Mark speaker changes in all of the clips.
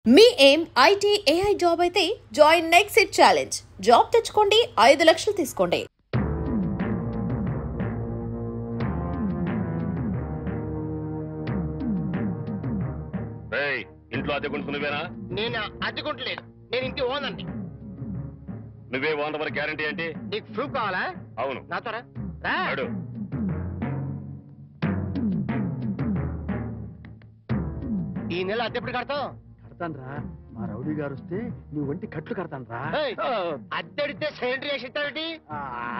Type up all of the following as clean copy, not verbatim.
Speaker 1: మీ ఏం IT AI job అయితే join next it challenge. Job తెచ్చుకోండి, 5 లక్షలు తీసుకోండి.
Speaker 2: ఇంట్లో అద్దెకుంటు నువ్వేనా?
Speaker 3: నేను అద్దెకుంటలేదు, నేను ఇంటి ఓనర్ని.
Speaker 2: నువ్వే ఓనర్ మరి గ్యారంటీ ఏంటి?
Speaker 3: నీకు ప్రూఫ్ కావాలా?
Speaker 2: అవును.
Speaker 3: నాతో రా. ఈ నెల అద్దె ఎప్పుడు కడతావు?
Speaker 4: కడతాన్రా, మా రౌడీ గారు వస్తే నీ ఒంటి కట్లు కడతాన్రా.
Speaker 3: అద్దెడితే సిలిండర్ వేసి ఇస్తావేంటి?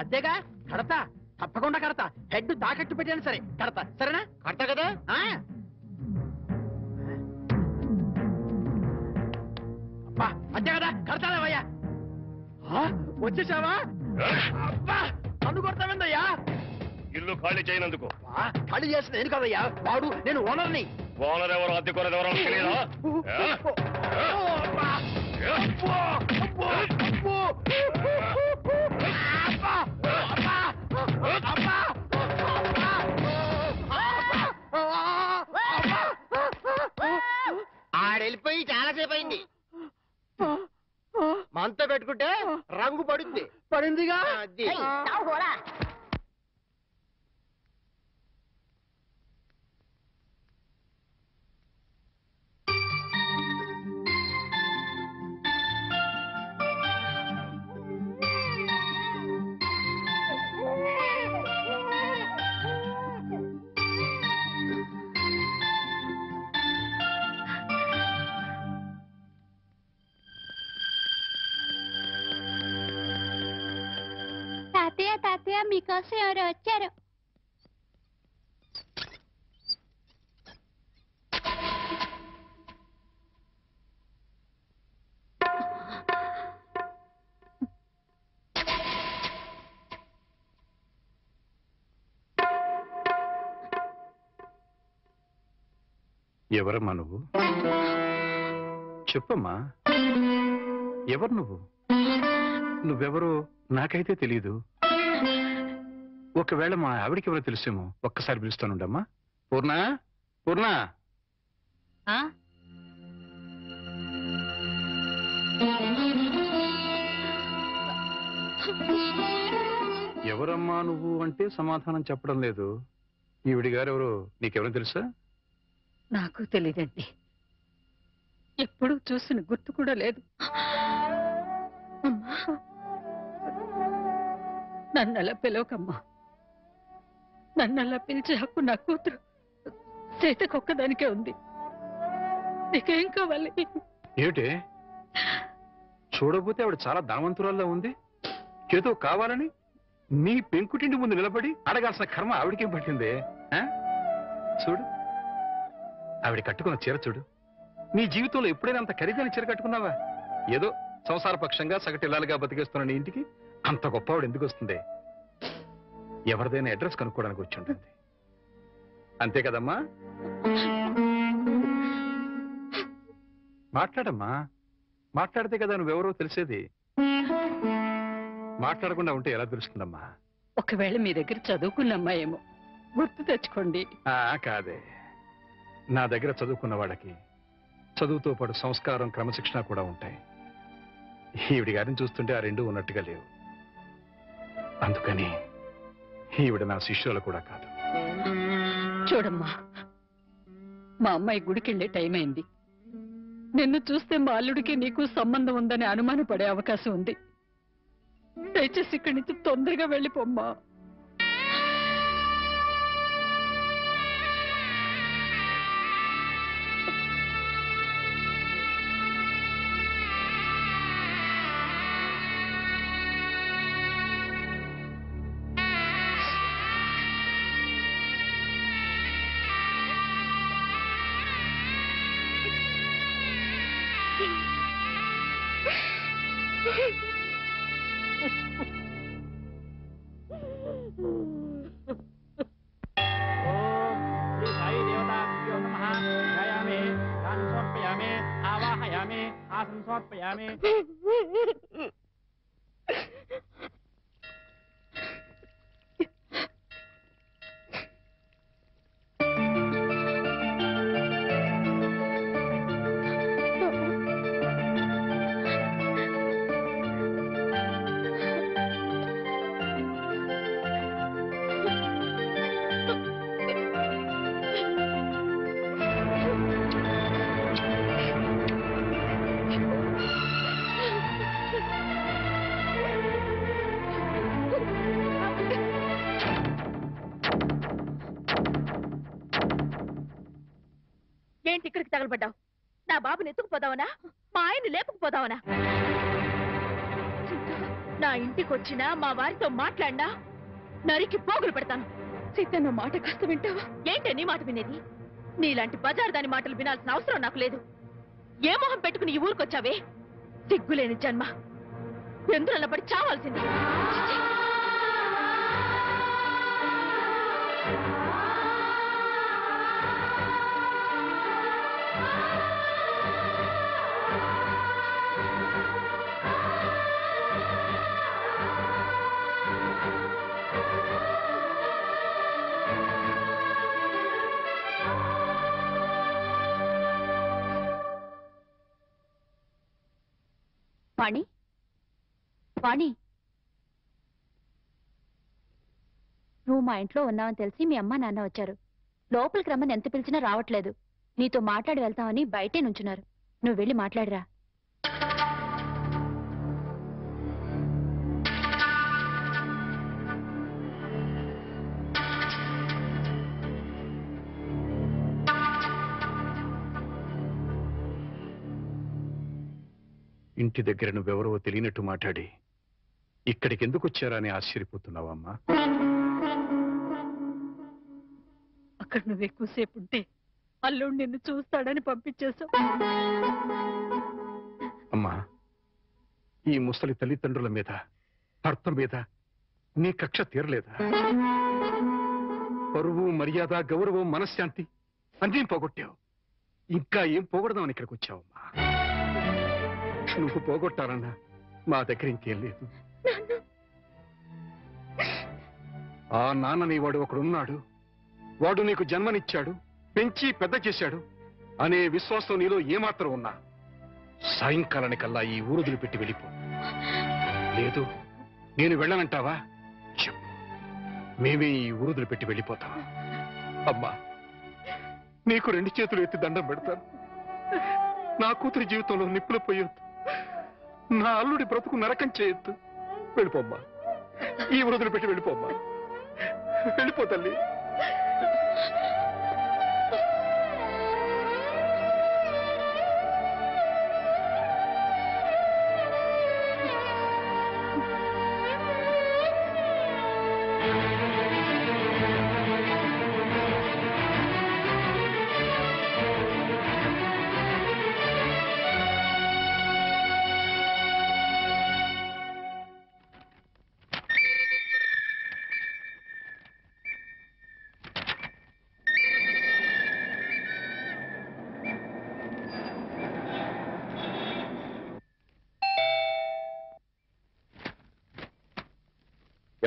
Speaker 4: అదేగా కడతా, తప్పకుండా కడతా. హెడ్ తాకట్టు పెట్టాను సరే కడతా, సరేనా?
Speaker 3: కడతా కదా.
Speaker 4: అబ్బా అంతే కదా, కడతానేవయ్యా. వచ్చేసావా? అబ్బా నన్ను కొడతావేందయ్యా?
Speaker 2: ఇల్లు ఖాళీ చేయనందుకు.
Speaker 4: ఖాళీ చేసిన నేను కదయ్యా, వాడు నేను ఓనర్ని.
Speaker 2: ఓనర్ ఎవరు, అద్దెకోనర్ ఎవరో తెలియదా?
Speaker 3: ఆడెళ్ళిపోయి చాలాసేపు అయింది. మనతో పెట్టుకుంటే రంగు పడుద్ది.
Speaker 4: పడిందిగా.
Speaker 5: తాతయ్య తాతయ్య మీకోసం ఎవరు వచ్చారు?
Speaker 6: ఎవరమ్మా నువ్వు? చెప్పమ్మా, ఎవరు నువ్వు? నువ్వెవరో నాకైతే తెలీదు. ఒకవేళ మా ఆవిడికి ఎవరో తెలుసేమో. ఒక్కసారి పిలుస్తానుండమ్మా. పూర్ణ, పూర్ణ. ఎవరమ్మా నువ్వు అంటే సమాధానం చెప్పడం లేదు. ఈవిడి గారు ఎవరో నీకెవరో తెలుసా?
Speaker 7: నాకు తెలీదండి, ఎప్పుడూ చూసిన గుర్తు కూడా లేదు. నన్నలా పిలవకమ్మా. నన్నలా పిలిచే హక్కు నా కూతురు సీతకొక్కదానికే ఉంది. నీకేం కావాలి?
Speaker 6: ఏమిటే చూడబోతే ఆవిడ చాలా ధనవంతురాల్లో ఉంది. ఏదో కావాలని నీ పెంకుటింటి ముందు నిలబడి అడగాల్సిన కర్మ ఆవిడకేం పట్టిందే? చూడు, ఆవిడ కట్టుకున్న చీర చూడు. నీ జీవితంలో ఎప్పుడైనా అంత ఖరీదైన చీర కట్టుకున్నావా? ఏదో సంసార పక్షంగా సగటిల్లాలుగా బతికేస్తున్న నీ ఇంటికి అంత గొప్ప ఆవిడ ఎందుకు వస్తుంది? ఎవరిదైనా అడ్రస్ కనుక్కోవడానికి వచ్చి ఉంటుంది, అంతే కదమ్మా? మాట్లాడమ్మా, మాట్లాడితే కదా నువ్వెవరో తెలిసేది. మాట్లాడకుండా ఉంటే ఎలా తెలుస్తుందమ్మా?
Speaker 7: ఒకవేళ మీ దగ్గర చదువుకున్నమ్మా ఏమో, గుర్తు తెచ్చుకోండి.
Speaker 6: కాదే, నా దగ్గర చదువుకున్న వాళ్ళకి చదువుతో పాటు సంస్కారం, క్రమశిక్షణ కూడా ఉంటాయి. ఈవిడి గారిని చూస్తుంటే ఆ రెండు ఉన్నట్టుగా లేవు. అందుకని ఈవిడ నా శిష్యులు కూడా కాదు.
Speaker 7: చూడమ్మా, మా అమ్మాయి గుడికెళ్ళే టైం అయింది. నిన్ను చూస్తే మా అల్లుడికి నీకు సంబంధం ఉందని అనుమానపడే అవకాశం ఉంది. దయచేసి ఇక్కడి నుంచి తొందరగా వెళ్ళిపోమ్మా.
Speaker 1: తగలబడ్డావు? నా బాబుని ఎత్తుకుపోదావనా? మా ఆయన్ని లేపుకుపోదావనా? నా ఇంటికొచ్చినా మా వారితో మాట్లాడినా నరికి పోగులు పెడతాను. సీతన్న మాట కాస్త వింటావా? ఏంటే నీ మాట వినేది? నీలాంటి బజారు దాని మాటలు వినాల్సిన అవసరం నాకు లేదు. ఏ మొహం పెట్టుకుని ఈ ఊరికొచ్చావే? సిగ్గులేని జన్మ, ఎందులో పడి చావాల్సింది.
Speaker 5: వాణి, వాణి, నువ్వు మా ఇంట్లో ఉన్నావని తెలిసి మీ అమ్మ నాన్న వచ్చారు. లోపలికి రమ్మని ఎంత పిలిచినా రావట్లేదు. నీతో మాట్లాడి వెళ్తామని బయటే నుంచున్నారు. నువ్వు వెళ్ళి మాట్లాడిరా.
Speaker 6: ఇంటి దగ్గర నువ్వెవరో తెలియనట్టు మాట్లాడి ఇక్కడికి ఎందుకు వచ్చారా అని ఆశ్చర్యపోతున్నావమ్మా?
Speaker 7: అక్కడ నువ్వు ఎక్కువసేపు ఉంటే అల్లుడు నిన్ను చూస్తాడని పంపించేశావు.
Speaker 6: అమ్మా, ఈ ముసలి తల్లిదండ్రుల మీద, భర్త మీద నీ కక్ష తీరలేదా? పరువు, మర్యాద, గౌరవం, మనశ్శాంతి అన్నీ పోగొట్టావు. ఇంకా ఏం పోగొడదామని ఇక్కడికి వచ్చావమ్మా? నువ్వు పోగొట్టాలన్నా మా దగ్గర ఇంకేం లేదు. ఆ నాన్నని వాడు ఒకడున్నాడు, వాడు నీకు జన్మనిచ్చాడు, పెంచి పెద్ద చేశాడు అనే విశ్వాసం నీలో ఏమాత్రం ఉన్నా సాయంకాలానికల్లా ఈ ఊరుదులు పెట్టి వెళ్ళిపో. లేదు, నేను వెళ్ళనంటావా? చెప్పు, మేమే ఈ ఊరుదులు పెట్టి వెళ్ళిపోతాం. అమ్మా, నీకు 2 చేతులు ఎత్తి దండం పెడతాను. నా కూతురి జీవితంలో నిప్పులు పోయొద్దు, నా అల్లుడి బ్రతుకు నరకం చేయొద్దు. వెళ్ళిపోమ్మా, ఈ ఊరుదులు పెట్టి వెళ్ళిపోమ్మా. వెళ్ళిపో తల్లి.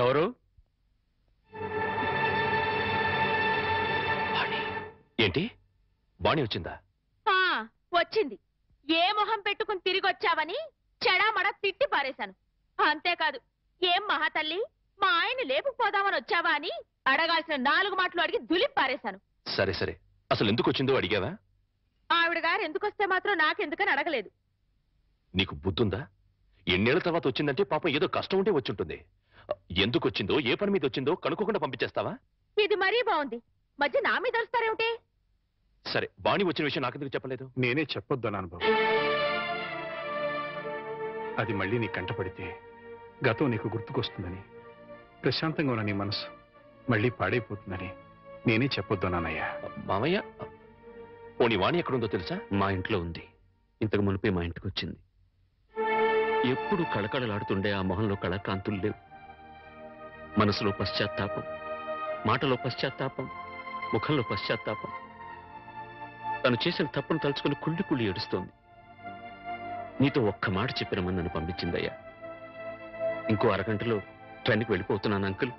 Speaker 2: ఎవరు? ఏంటి, బాణి వచ్చిందా?
Speaker 1: వచ్చింది. ఏ మొహం పెట్టుకుని తిరిగి వచ్చావని చెడామడ తిట్టి పారేశాను. అంతేకాదు, ఏం మహాతల్లి, మా ఆయన్ని లేపుకుపోదామని వచ్చావా అని అడగాల్సిన 4 మాటలు అడిగి దులిపి పారేశాను.
Speaker 2: సరే సరే, అసలు ఎందుకు వచ్చిందో అడిగావా?
Speaker 1: ఆవిడ గారు ఎందుకొస్తే మాత్రం నాకెందుకని అడగలేదు.
Speaker 2: నీకు బుద్ధుందా? ఎన్నేళ్ల తర్వాత వచ్చిందంటే పాపం ఏదో కష్టం ఉంటే వచ్చుంటుంది. ఎందుకు వచ్చిందో, ఏ పని మీద వచ్చిందో కనుక్కోకుండా పంపించేస్తావా?
Speaker 1: ఇది మరీ బాగుంది. మధ్య నా మీద వస్తారేమిటి?
Speaker 2: సరే, బాణి వచ్చిన విషయం నాకెందుకు చెప్పలేదు?
Speaker 6: నేనే చెప్పొద్దన్నాను బాబు. అది మళ్ళీ నీ కంటపడితే గతం నీకు గుర్తుకొస్తుందని, ప్రశాంతంగా ఉన్న నీ మనసు మళ్ళీ పాడైపోతుందని నేనే చెప్పొద్దన్నానయ్యా.
Speaker 2: మామయ్య, పోనీ వాణి ఎక్కడుందో తెలుసా?
Speaker 8: మా ఇంట్లో ఉంది. ఇంతకు మునిపే మా ఇంటికి వచ్చింది. ఎప్పుడు కళకళలాడుతుండే ఆ మొహంలో కళాకాంతులు లేవు. మనసులో పశ్చాత్తాపం, మాటలో పశ్చాత్తాపం, ముఖంలో పశ్చాత్తాపం. తను చేసిన తప్పును తలుచుకుని కుళ్ళి కుళ్ళి ఏడుస్తోంది. నీతో ఒక్క మాట చెప్పినమని నన్ను పంపించిందయ్యా. ఇంకో అరగంటలో ట్రైన్కి వెళ్ళిపోతున్నాను అంకుల్.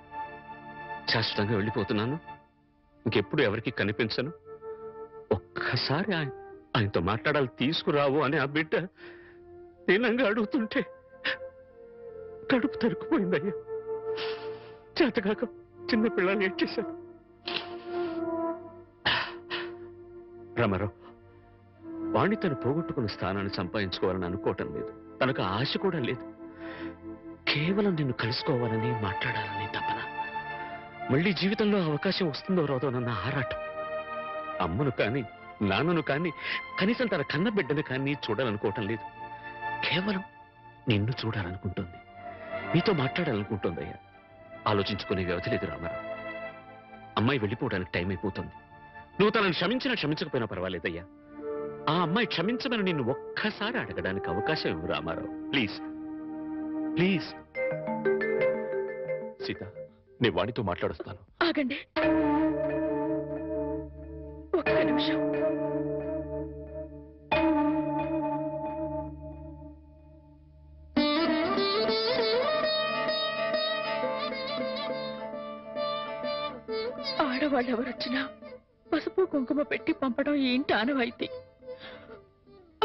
Speaker 8: శాశ్వతంగా వెళ్ళిపోతున్నాను. ఇంకెప్పుడు ఎవరికి కనిపించను. ఒక్కసారి ఆయనతో మాట్లాడాలి, తీసుకురావు అని ఆ బిడ్డ దీనంగా అడుగుతుంటే కడుపు తరుక్కుపోయిందయ్యా. చేతగాక చిన్న పిల్లల్ని ఏడ్చేశాను. రామారావు, వాణ్ణి తను పోగొట్టుకున్న స్థానాన్ని సంపాదించుకోవాలని అనుకోవటం లేదు. తనకు ఆశ కూడా లేదు. కేవలం నిన్ను కలుసుకోవాలని, మాట్లాడాలని తపన. మళ్ళీ జీవితంలో అవకాశం వస్తుందో రాదో నన్న ఆరాటం. అమ్మను కానీ నాన్నను కానీ కనీసం తన కన్న బిడ్డను కానీ చూడాలనుకోవటం లేదు. కేవలం నిన్ను చూడాలనుకుంటుంది, నీతో మాట్లాడాలనుకుంటుందయ్యా. ఆలోచించుకునే వ్యవధి లేదు రామారావు. అమ్మాయి వెళ్ళిపోవడానికి టైం అయిపోతుంది. నువ్వు తనను క్షమించినా క్షమించకపోయినా పర్వాలేదయ్యా. ఆ అమ్మాయి క్షమించమని నిన్ను ఒక్కసారి అడగడానికి అవకాశం ఇవ్వు రామారావు. Please please.
Speaker 2: సీత, నేను వాడితో మాట్లాడొస్తాను.
Speaker 1: ఆగండి, ఒక్క నిమిషం. ఆడవాళ్ళు ఎవరొచ్చినా పసుపు కుంకుమ పెట్టి పంపడం ఏంటి ఆనవాయితీ.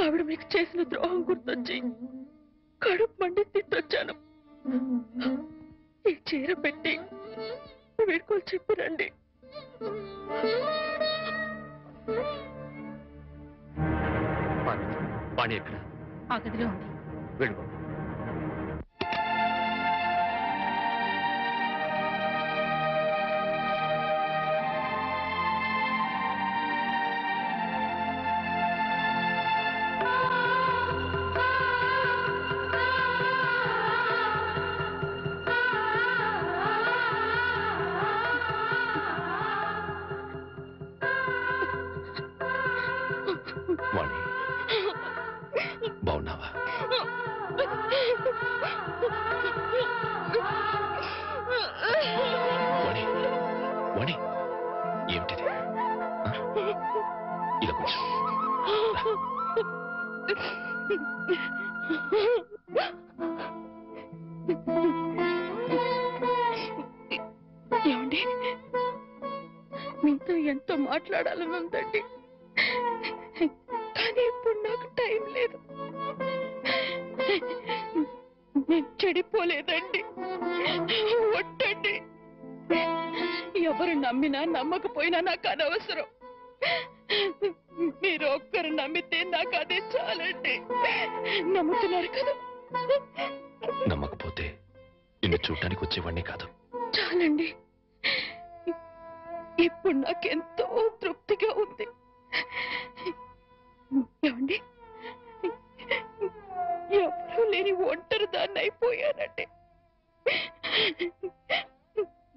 Speaker 1: ఆవిడ మీకు చేసిన ద్రోహం గుర్తొచ్చి కడుపు మండి తిట్టొచ్చాను. ఈ చీర పెట్టి వీడుకోలు చెప్పిరండి.
Speaker 8: వాణి ఎక్కడ?
Speaker 5: ఆ గదిలో ఉంది.
Speaker 8: వెళ్ళిపో.
Speaker 2: వాణి, బాగున్నావా? వాణి, వాణి, ఏమిటిది? ఇలా కొంచెం
Speaker 1: ఏమండి, మీతో ఎంతో మాట్లాడాలని ఉందండి, కానీ ఇప్పుడు నాకు టైం లేదు. నేను చెడిపోలేదండి, ఒట్టండి. ఎవరు నమ్మినా నమ్మకపోయినా నాకు అనవసరం. మీరు ఒక్కరు నమ్మితే నాకు అదే చాలండి. నమ్ముతున్నారు కదా?
Speaker 2: నమ్మకపోతే నిన్ను చూడటానికి వచ్చేవాడిని కాదు.
Speaker 1: చాలండి, ఇప్పుడు నాకెంతో తృప్తిగా ఉంది. ఏమండి, ఎవరూ లేని ఒంటరి దాన్ని అయిపోయానండి.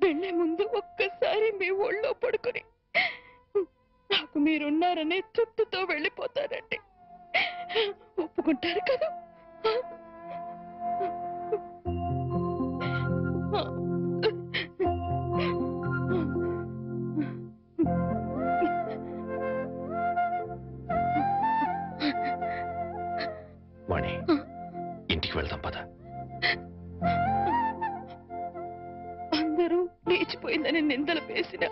Speaker 1: వెళ్లే ముందు ఒక్కసారి మీ ఒళ్ళో పడుకుని నాకు మీరున్నారనే తృప్తితో వెళ్ళిపోతానండి. ఒప్పుకుంటారు కదా?
Speaker 2: వాణి, ఇంటికి వెళ్దాం పద.
Speaker 1: అందరూ లేచిపోయిందని నిందలు వేసిన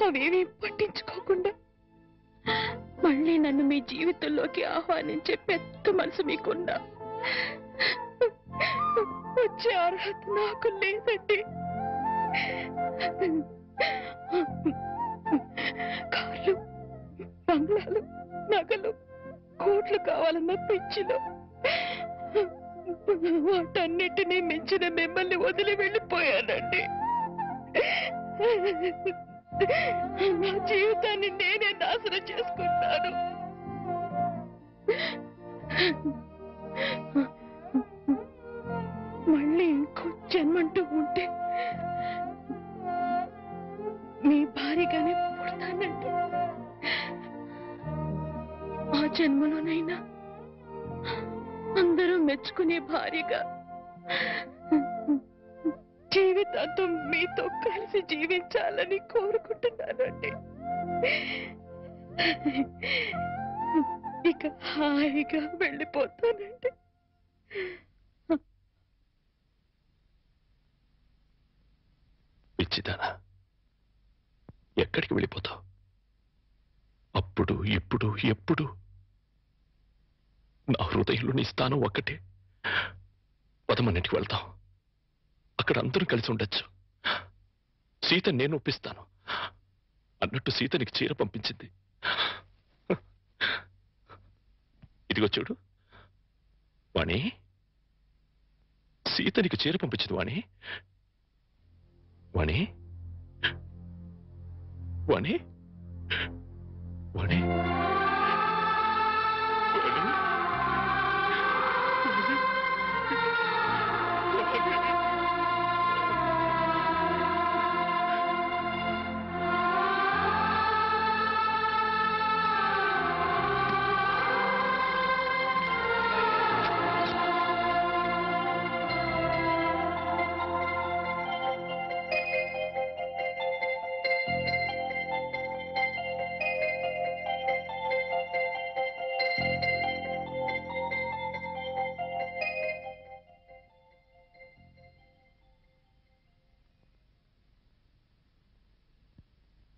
Speaker 1: అవేమీ పట్టించుకోకుండా మళ్ళీ నన్ను మీ జీవితంలోకి ఆహ్వానించే పెద్ద మనసు మీకున్నా వచ్చే అర్హత నాకు లేదండి. కార్లు, బంగ్లాలు, నగలు, కోట్లు కావాలన్న పిచ్చిలో వాటన్నిటినీ మించిన మిమ్మల్ని వదిలి వెళ్ళిపోయానండి. నా జీవితాన్ని నేనే నాశనం చేసుకుంటాను. మళ్ళీ ఇంకో జన్మంటూ ఉంటే మీ భారీగానే పుడతానండి. ఆ జన్మలోనైనా అందరూ మెచ్చుకునే భార్యగా జీవితాంతం మీతో కలిసి జీవించాలని కోరుకుంటున్నానండి. ఇక హాయిగా వెళ్ళిపోతానండి.
Speaker 2: పిచ్చిదానా, ఎక్కడికి వెళ్ళిపోతావు? అప్పుడు ఇప్పుడు ఎప్పుడు నా హృదయంలో నీ స్థానం ఒక్కటే. పదమన్నింటికి వెళ్తాం, అక్కడ అందరూ కలిసి ఉండొచ్చు. సీత నేను ఒప్పిస్తాను అన్నట్టు సీత నీకు చీర పంపించింది. ఇదిగో చూడు వాణి, సీత నీకు చీర పంపించింది వాణి. వాణి, వాణి, వాణి